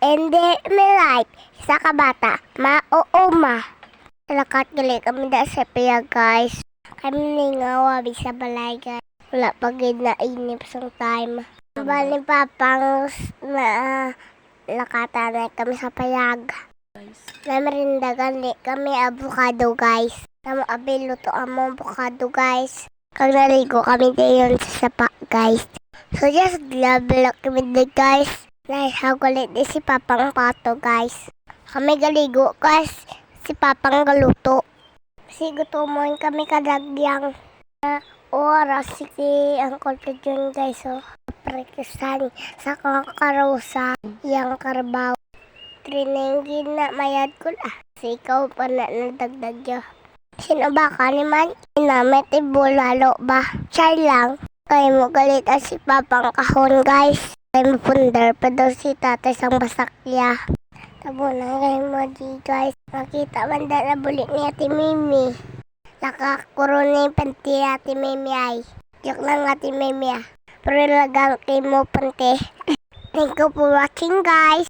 Hindi may life. Isa ka bata. Ma. Lakat gali kami da sa piya guys. Kami ningawa sa balay guys. Wala pagid na inip sa time. Bali papang na lakata na kami sa payag. Namerinda gali kami avocado guys. Namo abelo to amo avocado guys. Kag naligo kami dayon sa sapa guys. So just love kami guys. Nahihagulit di si Papang Pato guys. Kami galigo guys. Si Papang galuto. Si gutumoy kami kadagyang oras si Uncle Pedro guys. So, prekisan sa kakarosa yang karbaw. Trinengin na mayad ko lah. Si ikaw pa na nadagdag yun. Sino ba ka naman? Inamet ibulalo ba? Char lang. Kaya mo galit si Papang kahon guys. Kaya mapundar pa daw si tatay sang basakya. Tabunan kayo mo di guys. Makita man na bulik ni Ate Mimi. Nakakuro na yung panty Ate Mimi ay. Joke lang Ate Mimi ah. Pero lagang kayo mo panty. Thank you for watching guys.